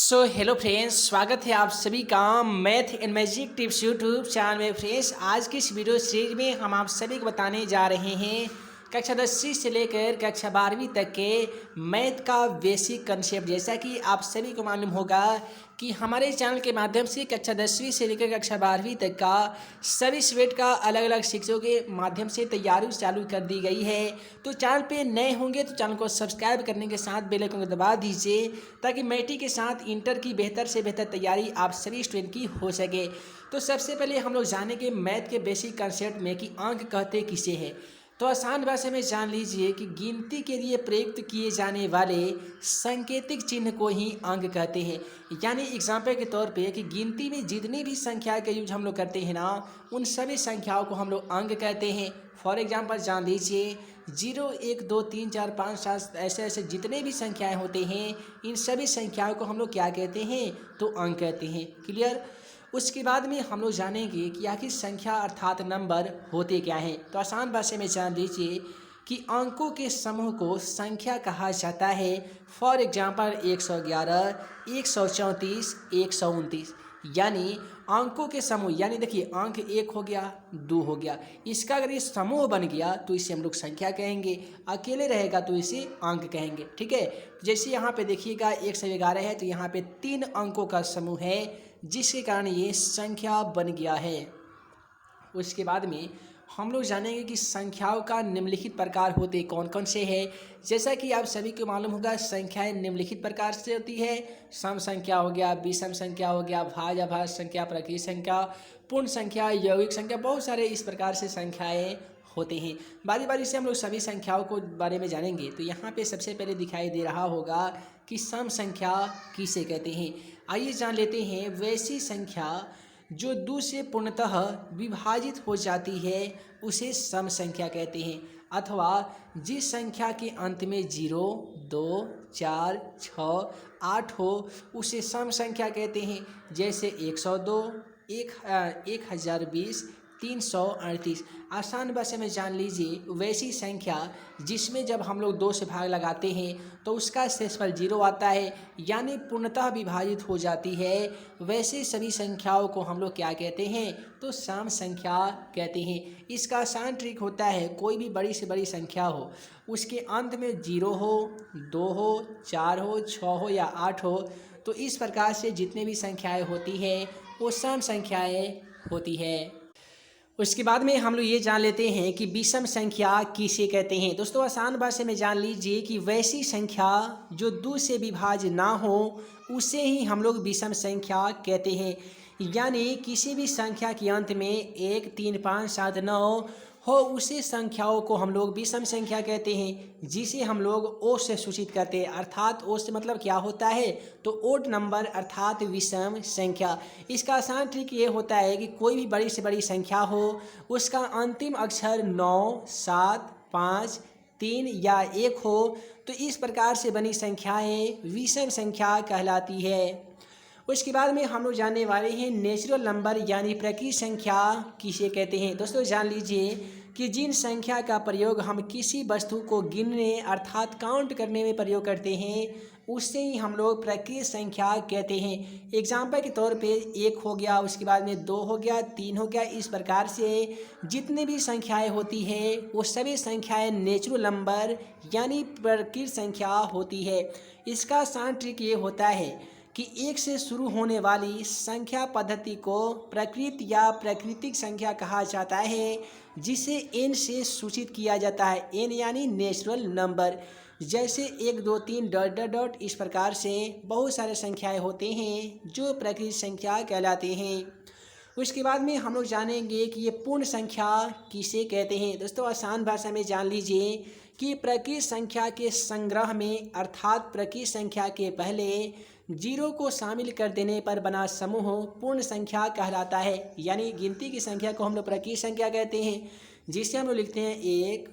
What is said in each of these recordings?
Hello friends, स्वागत है आप सभी का math and magic tips YouTube channel में। फ्रेंड्स, आज की इस वीडियो सीरीज में हम आप सभी को बताने जा रहे हैं कक्षा 10वीं से लेकर कक्षा 12वीं तक के मैथ का बेसिक कंसेप्ट। जैसा कि आप सभी को मालूम होगा कि हमारे चैनल के माध्यम से कक्षा 10वीं से लेकर कक्षा 12वीं तक का सभी सब्जेक्ट का अलग अलग शिक्षकों के माध्यम से तैयारी चालू कर दी गई है। तो चैनल पे नए होंगे तो चैनल को सब्सक्राइब करने के साथ बेल आइकन को दबा दीजिए, ताकि मैट्रिक के साथ इंटर की बेहतर से बेहतर तैयारी आप सभी स्टूडेंट की हो सके। तो सबसे पहले हम लोग जानेंगे मैथ के बेसिक कंसेप्ट में कि अंक कहते किसे हैं। तो आसान भाषा में जान लीजिए कि गिनती के लिए प्रयुक्त किए जाने वाले सांकेतिक चिन्ह को ही अंक कहते हैं। यानी एग्जाम्पल के तौर पे कि गिनती में जितनी भी संख्या का यूज हम लोग करते हैं ना, उन सभी संख्याओं को हम लोग अंक कहते हैं। फॉर एग्जाम्पल जान लीजिए 0, 1, 2, 3, 4, 5, 7 ऐसे ऐसे जितने भी संख्याएं होते हैं, इन सभी संख्याओं को हम लोग क्या कहते हैं, तो अंक कहते हैं। क्लियर। उसके बाद में हम लोग जानेंगे कि आखिर संख्या अर्थात नंबर होते क्या हैं। तो आसान भाषा में जान लीजिए कि अंकों के समूह को संख्या कहा जाता है। For example 111, 134, 129। यानी अंकों के समूह, यानी देखिए अंक 1 हो गया, 2 हो गया, इसका अगर ये समूह बन गया तो इसे हम लोग संख्या कहेंगे, अकेले रहेगा तो इसे अंक कहेंगे। ठीक है। जैसे यहाँ पे देखिएगा 1 से 11 है, तो यहाँ पे 3 अंकों का समूह है, जिसके कारण ये संख्या बन गया है। उसके बाद में हम लोग जानेंगे कि संख्याओं का निम्नलिखित प्रकार होते कौन कौन से हैं। जैसा कि आप सभी को मालूम होगा, संख्याएं निम्नलिखित प्रकार से होती है। सम संख्या हो गया, विषम संख्या हो गया, भाज्य अभाज्य संख्या, प्रकृत संख्या, पूर्ण संख्या, यौगिक संख्या, बहुत सारे इस प्रकार से संख्याएं होते हैं। बारी बारी से हम लोग सभी संख्याओं को बारे में जानेंगे। तो यहाँ पे सबसे पहले दिखाई दे रहा होगा कि सम संख्या किसे कहते हैं। आइए जान लेते हैं। वैसी संख्या जो 2 से पूर्णतः विभाजित हो जाती है उसे सम संख्या कहते हैं। अथवा जिस संख्या के अंत में 0, 2, 4, 6, 8 हो उसे सम संख्या कहते हैं। जैसे 102, 1020, 338। आसान भाषा में जान लीजिए, वैसी संख्या जिसमें जब हम लोग 2 से भाग लगाते हैं तो उसका शेषफल 0 आता है, यानी पूर्णतः विभाजित हो जाती है। वैसे सभी संख्याओं को हम लोग क्या कहते हैं, तो सम संख्या कहते हैं। इसका आसान ट्रिक होता है, कोई भी बड़ी से बड़ी संख्या हो, उसके अंत में 0 हो, 2 हो, 4 हो, 6 हो या 8 हो, तो इस प्रकार से जितने भी संख्याएं होती है वो सम संख्याएं होती है। उसके बाद में हम लोग ये जान लेते हैं कि विषम संख्या किसे कहते हैं। दोस्तों, आसान भाषा में जान लीजिए कि वैसी संख्या जो 2 से विभाज्य ना हो उसे ही हम लोग विषम संख्या कहते हैं। यानी किसी भी संख्या के अंत में 1, 3, 5, 7, 9 हो, उसे संख्याओं को हम लोग विषम संख्या कहते हैं, जिसे हम लोग ओ से सूचित करते हैं। अर्थात ओ से मतलब क्या होता है, तो ओड नंबर अर्थात विषम संख्या। इसका आसान ट्रिक ये होता है कि कोई भी बड़ी से बड़ी संख्या हो, उसका अंतिम अक्षर 9, 7, 5, 3 या 1 हो, तो इस प्रकार से बनी संख्याएं विषम संख्या कहलाती है। उसके बाद में हम लोग जानने वाले हैं नेचुरल नंबर यानी प्रकृत संख्या किसे कहते हैं। दोस्तों, जान लीजिए कि जिन संख्या का प्रयोग हम किसी वस्तु को गिनने अर्थात काउंट करने में प्रयोग करते हैं उससे ही हम लोग प्रकृत संख्या कहते हैं। एग्जाम्पल के तौर पे 1 हो गया, उसके बाद में 2 हो गया, 3 हो गया। इस प्रकार से जितने भी संख्याएं होती है वो सभी संख्याएं नेचुरल नंबर यानी प्रकृत संख्या होती है। इसका आसान ट्रिक ये होता है कि 1 से शुरू होने वाली संख्या पद्धति को प्रकृत या प्राकृतिक संख्या कहा जाता है, जिसे n से सूचित किया जाता है। n यानी नेचुरल नंबर। जैसे 1, 2, 3 डॉट डॉट डॉट, इस प्रकार से बहुत सारे संख्याएं होते हैं जो प्रकृत संख्या कहलाते हैं। उसके बाद में हम लोग जानेंगे कि ये पूर्ण संख्या किसे कहते हैं। दोस्तों, आसान भाषा में जान लीजिए कि प्रकृत संख्या के संग्रह में अर्थात प्रकृत संख्या के पहले 0 को शामिल कर देने पर बना समूह पूर्ण संख्या कहलाता है। यानी गिनती की संख्या को हम लोग प्रकृत संख्या कहते हैं, जिसे हम लोग लिखते हैं 1,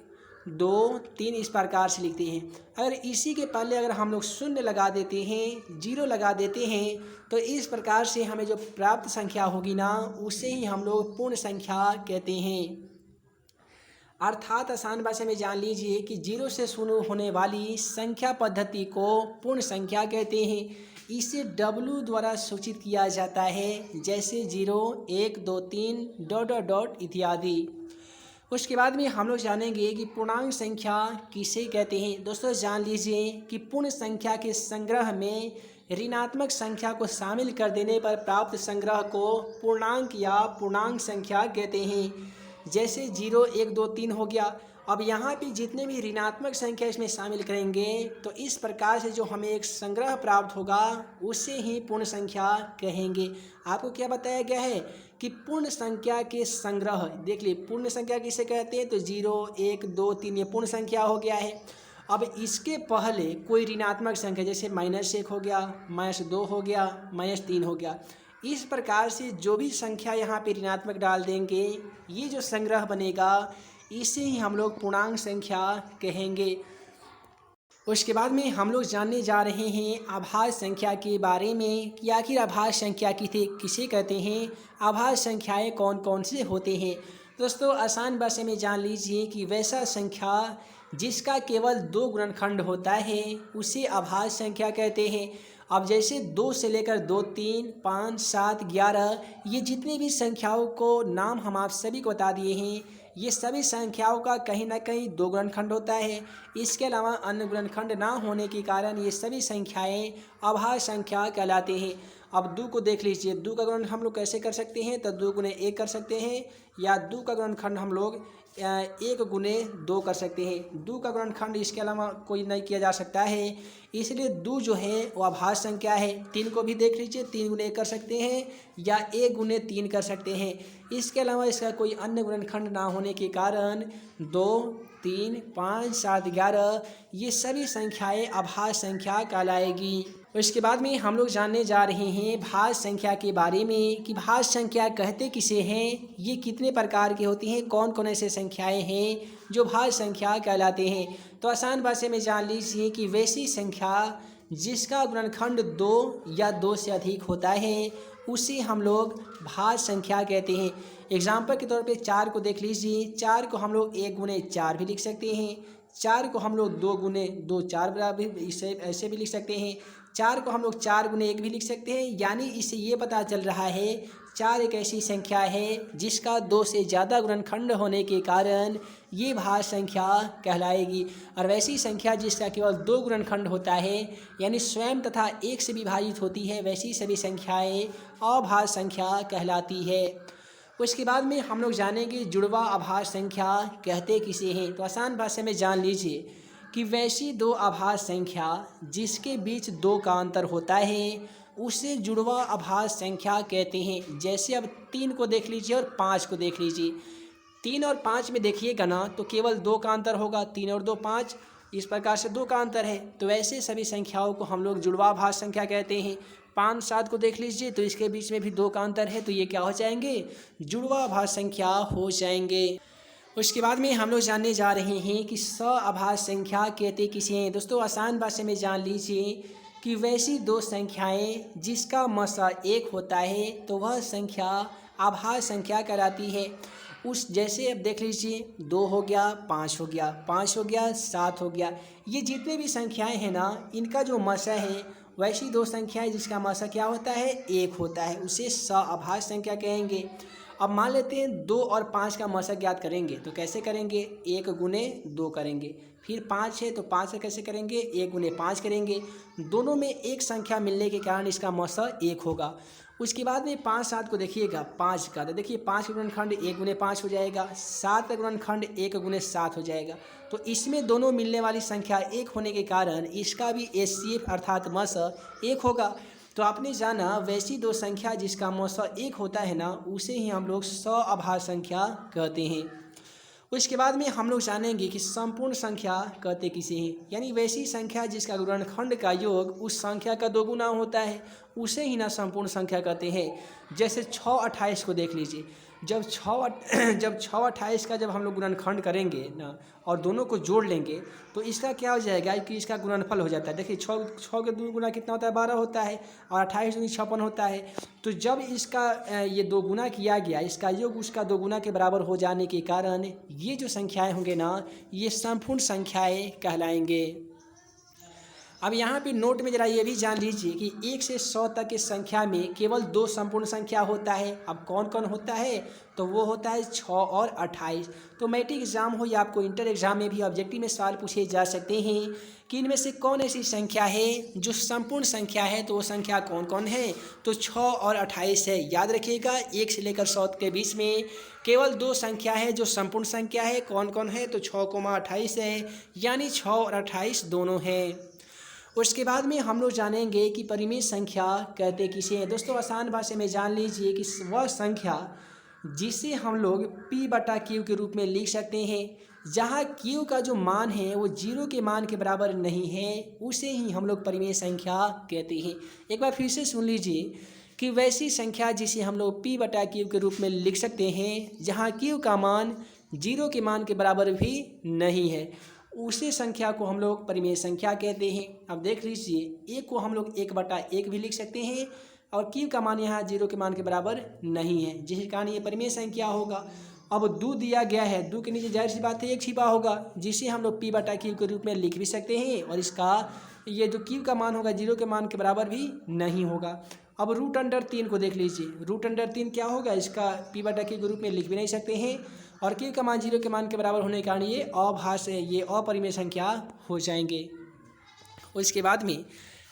2, 3 इस प्रकार से लिखते हैं। अगर इसी के पहले अगर हम लोग शून्य लगा देते हैं, 0 लगा देते हैं, तो इस प्रकार से हमें जो प्राप्त संख्या होगी ना, उसे ही हम लोग पूर्ण संख्या कहते हैं। अर्थात आसान भाषा में जान लीजिए कि 0 से शुरू होने वाली संख्या पद्धति को पूर्ण संख्या कहते हैं। इसे W द्वारा सूचित किया जाता है, जैसे 0, 1, 2, 3 डॉट डॉट डॉट इत्यादि। उसके बाद में हम लोग जानेंगे कि पूर्णांक संख्या किसे कहते हैं। दोस्तों जान लीजिए कि पूर्ण संख्या के संग्रह में ऋणात्मक संख्या को शामिल कर देने पर प्राप्त संग्रह को पूर्णांक या पूर्णांक संख्या कहते हैं। जैसे 0, 1, 2, 3 हो गया। अब यहाँ पे जितने भी ऋणात्मक संख्या इसमें शामिल करेंगे तो इस प्रकार से जो हमें एक संग्रह प्राप्त होगा उसे ही पूर्ण संख्या कहेंगे। आपको क्या बताया गया है कि पूर्ण संख्या के संग्रह, देख लिए पूर्ण संख्या किसे कहते हैं, तो 0, 1, 2, 3 ये पूर्ण संख्या हो गया है। अब इसके पहले कोई ऋणात्मक संख्या जैसे -1 हो गया, -2 हो गया, -3 हो गया, इस प्रकार से जो भी संख्या यहाँ पे ऋणात्मक डाल देंगे ये जो संग्रह बनेगा इसे ही हम लोग पूर्णांक संख्या कहेंगे। उसके बाद में हम लोग जानने जा रहे हैं आभाज्य संख्या के बारे में कि आखिर आभाज्य संख्या किसे कहते हैं, आभाज्य संख्याएं कौन कौन से होते हैं। दोस्तों आसान भाषा में जान लीजिए कि वैसा संख्या जिसका केवल 2 गुणनखंड होता है उसे आभाज्य संख्या कहते हैं। अब जैसे 2 से लेकर 2, 3, 5, 7, 11 ये जितनी भी संख्याओं को नाम हम आप सभी को बता दिए हैं, ये सभी संख्याओं का कहीं ना कहीं 2 गुणनखंड होता है। इसके अलावा अन्य गुणनखंड ना होने के कारण ये सभी संख्याएं अभाज्य संख्या कहलाते हैं। अब 2 को देख लीजिए, 2 का गुणन हम लोग कैसे कर सकते हैं, तो 2 गुने 1 कर सकते हैं, या 2 का गुणनखंड हम लोग 1 गुने 2 कर सकते हैं। 2 का गुणनखंड इसके अलावा कोई नहीं किया जा सकता है, इसलिए 2 जो है वो अभाज्य संख्या है। 3 को भी देख लीजिए, 3 गुने 1 कर सकते हैं या 1 गुने 3 कर सकते हैं। इसके अलावा इसका कोई अन्य गुणनखंड ना होने के कारण 2, 3, 5, 7, 11 ये सभी संख्याएं अभाज्य संख्या कहलाएगी। उसके बाद में हम लोग जानने जा रहे हैं भाज्य संख्या के बारे में कि भाज्य संख्या कहते किसे हैं, ये कितने प्रकार की होती हैं, कौन कौन ऐसे संख्याएं हैं जो भाज्य संख्या कहलाते हैं। तो आसान भाषा में जान लीजिए कि वैसी संख्या जिसका गुणनखंड 2 या 2 से अधिक होता है उसे हम लोग भाज्य संख्या कहते हैं। एग्जाम्पल के तौर पे 4 को देख लीजिए, 4 को हम लोग 1 गुने 4 भी लिख सकते हैं, 4 को हम लोग 2 गुने 2 4 बराबर इसे ऐसे भी लिख सकते हैं, 4 को हम लोग 4 गुने 1 भी लिख सकते हैं। यानी इससे ये पता चल रहा है 4 एक ऐसी संख्या है जिसका 2 से ज़्यादा गुणनखंड होने के कारण ये भाज्य संख्या कहलाएगी। और वैसी संख्या जिसका केवल 2 गुणनखंड होता है यानी स्वयं तथा 1 से विभाजित होती है, वैसी सभी संख्याएं अभाज्य संख्या कहलाती है। उसके बाद में हम लोग जानेंगे जुड़वा अभाज्य संख्या कहते किसे हैं। तो आसान भाषा में जान लीजिए कि वैसी 2 अभाज्य संख्या जिसके बीच 2 का अंतर होता है उसे जुड़वा अभाज्य संख्या कहते हैं। जैसे अब 3 को देख लीजिए और 5 को देख लीजिए, 3 और 5 में देखिएगा ना तो केवल 2 का अंतर होगा, 3 और 2 5, इस प्रकार से 2 का अंतर है। तो ऐसे सभी संख्याओं को हम लोग जुड़वा अभाज्य संख्या कहते हैं। 5, 7 को देख लीजिए तो इसके बीच में भी 2 का अंतर है, तो ये क्या हो जाएंगे, जुड़वा अभाज्य संख्या हो जाएंगे। उसके बाद में हम लोग जानने जा रहे हैं कि सअभाज्य संख्या कहते किसे हैं। दोस्तों आसान भाषा में जान लीजिए कि वैसी 2 संख्याएं जिसका मसा 1 होता है तो वह संख्या अभाज्य संख्या कहलाती है। उस जैसे अब देख लीजिए 2 हो गया, 5 हो गया, 5 हो गया, 7 हो गया, ये जितने भी संख्याएं हैं ना इनका जो मसा है वैसी 2 संख्याएं जिसका मसा क्या होता है 1 होता है, उसे सअभाज्य संख्या कहेंगे। अब मान लेते हैं 2 और 5 का मसा ज्ञात करेंगे तो कैसे करेंगे, 1 गुने 2 करेंगे, फिर 5 है तो 5 से कैसे करेंगे, 1 गुने 5 करेंगे। दोनों में एक संख्या मिलने के कारण इसका मसा 1 होगा। उसके बाद में 5, 7 को देखिएगा, 5 का तो देखिए 5 का गुणनखंड 1 गुने 5 हो जाएगा, 7 का गुणनखंड 1 गुने 7 हो जाएगा। तो इसमें दोनों मिलने वाली संख्या 1 होने के कारण इसका भी HCF अर्थात मसा 1 होगा। तो आपने जाना वैसी 2 संख्या जिसका मसा 1 होता है ना उसे ही हम लोग सअभाज्य संख्या कहते हैं। उसके बाद में हम लोग जानेंगे कि संपूर्ण संख्या कहते किसे हैं, यानी वैसी संख्या जिसका गुणनखंड का योग उस संख्या का 2 गुना होता है उसे ही ना संपूर्ण संख्या कहते हैं। जैसे 6, 28 को देख लीजिए, जब 6, 28 का जब हम लोग गुणनखंड करेंगे ना और दोनों को जोड़ लेंगे तो इसका क्या हो जाएगा कि इसका गुणनफल हो जाता है। देखिए 6 के 2 गुना कितना होता है, 12 होता है, और 28 दूनी 56 होता है। तो जब इसका ये 2 गुना किया गया, इसका योग उसका 2 गुना के बराबर हो जाने के कारण ये जो संख्याएं होंगे ना ये संपूर्ण संख्याएं कहलाएंगे। अब यहाँ पे नोट में जरा ये भी जान लीजिए कि 1 से 100 तक की संख्या में केवल 2 संपूर्ण संख्या होता है। अब कौन कौन होता है, तो वो होता है 6 और 28। तो मैट्रिक एग्जाम हो या आपको इंटर एग्जाम में भी ऑब्जेक्टिव में सवाल पूछे जा सकते हैं कि इनमें से कौन ऐसी संख्या है जो संपूर्ण संख्या है, तो वो संख्या कौन कौन है, तो 6 और 28 है। याद रखिएगा 1 से लेकर 100 के बीच में केवल 2 संख्या है जो संपूर्ण संख्या है। कौन कौन है, तो 6, 28 है, यानी 6 और 28 दोनों हैं। उसके बाद में हम लोग जानेंगे कि परिमेय संख्या कहते किसे हैं। दोस्तों आसान भाषा में जान लीजिए कि वह संख्या जिसे हम लोग P/Q के रूप में लिख सकते हैं, जहाँ Q का जो मान है वो 0 के मान के बराबर नहीं है, उसे ही हम लोग परिमेय संख्या कहते हैं। एक बार फिर से सुन लीजिए कि वैसी संख्या जिसे हम लोग P/Q के रूप में लिख सकते हैं, जहाँ Q का मान 0 के मान के बराबर भी नहीं है, उसी संख्या को हम लोग परिमेय संख्या कहते हैं। अब देख लीजिए, एक को हम लोग 1/1 भी लिख सकते हैं और Q का मान यहाँ 0 के मान के बराबर नहीं है, जिसके कारण ये परिमेय संख्या होगा। अब 2 दिया गया है, 2 के नीचे जाहिर सी बात है 1 छिपा होगा, जिसे हम लोग P/Q के रूप में लिख भी सकते हैं और इसका ये जो Q का मान होगा 0 के मान के बराबर भी नहीं होगा। अब √3 को देख लीजिए, √3 क्या होगा, इसका P/Q के रूप में लिख भी नहीं सकते हैं और Q का मान 0 के मान के बराबर होने के कारण ये अपरिमेय संख्या हो जाएंगे। उसके बाद में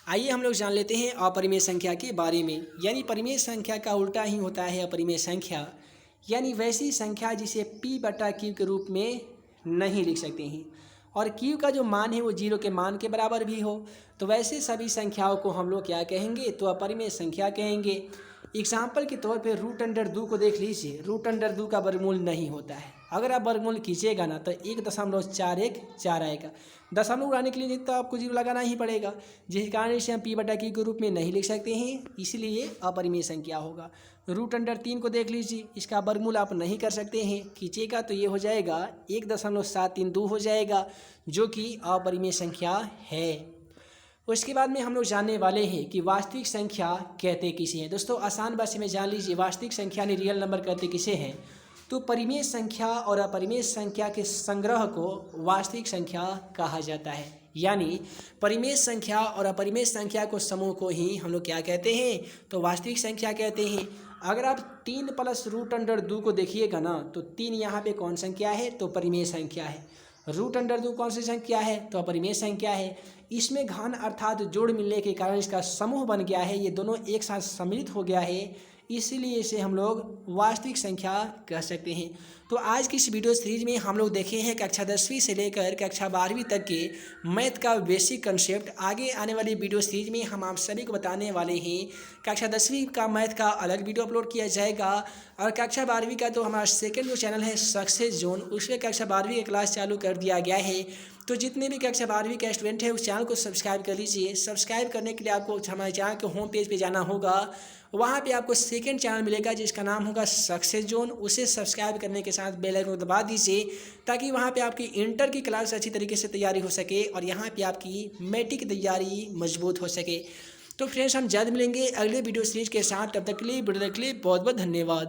आइए हम लोग जान लेते हैं अपरिमेय संख्या के बारे में। यानी परिमेय संख्या का उल्टा ही होता है अपरिमेय संख्या, यानी वैसी संख्या जिसे P/Q के रूप में नहीं लिख सकते हैं और Q का जो मान है वो 0 के मान के बराबर भी हो, तो वैसे सभी संख्याओं को हम लोग क्या कहेंगे, तो अपरिमेय संख्या कहेंगे। एग्जाम्पल के तौर पे √2 को देख लीजिए, √2 का वर्गमूल नहीं होता है। अगर आप वर्गमूल कीजिएगा ना तो 1.414 आएगा। दशमलव उड़ाने के लिए तो आपको 0 लगाना ही पड़ेगा, जिस कारण इसे हम P/Q के रूप में नहीं लिख सकते हैं, इसलिए अपरिमेय संख्या होगा। √3 को देख लीजिए, इसका वर्गमूल आप नहीं कर सकते हैं, खींचेगा तो ये हो जाएगा 1.732 हो जाएगा, जो कि अपरिमेय संख्या है। उसके बाद में हम लोग जानने वाले हैं कि वास्तविक संख्या कहते किसे हैं। दोस्तों आसान भाषा में जान लीजिए, वास्तविक संख्या यानी रियल नंबर कहते किसे हैं, तो परिमेय संख्या और अपरिमेय संख्या के संग्रह को वास्तविक संख्या कहा जाता है। यानी परिमेय संख्या और अपरिमेय संख्या को समूह को ही हम लोग क्या कहते हैं, तो वास्तविक संख्या कहते हैं। अगर आप 3 + √2 को देखिएगा ना, तो 3 यहाँ पे कौन संख्या है, तो परिमेय संख्या है। √2 कौन सी संख्या है, तो अपरिमेय संख्या है। इसमें घन अर्थात जोड़ मिलने के कारण इसका समूह बन गया है, ये दोनों एक साथ सम्मिलित हो गया है, इसीलिए इसे हम लोग वास्तविक संख्या कह सकते हैं। तो आज की इस वीडियो सीरीज में हम लोग देखे हैं कक्षा 10वीं से लेकर कक्षा 12वीं तक के मैथ का बेसिक कंसेप्ट। आगे आने वाली वीडियो सीरीज में हम आप सभी को बताने वाले हैं कक्षा 10वीं का मैथ का अलग वीडियो अपलोड किया जाएगा और कक्षा 12वीं का तो हमारा सेकंड जो चैनल है सक्सेस जोन, उसमें कक्षा 12वीं की क्लास चालू कर दिया गया है। तो जितने भी कक्षा 12वीं के स्टूडेंट हैं उस चैनल को सब्सक्राइब कर लीजिए। सब्सक्राइब करने के लिए आपको हमारे चैनल के होम पेज पे जाना होगा, वहाँ पे आपको सेकंड चैनल मिलेगा जिसका नाम होगा सक्सेस जोन। उसे सब्सक्राइब करने के साथ बेल आइकन को दबा दीजिए ताकि वहाँ पे आपकी इंटर की क्लास अच्छी तरीके से तैयारी हो सके और यहाँ पे आपकी मैट्रिक की तैयारी मजबूत हो सके। तो फ्रेंड्स हम जल्द मिलेंगे अगले वीडियो सीरीज के साथ, तब तक के लिए वीडियो देखने के लिए बहुत बहुत धन्यवाद।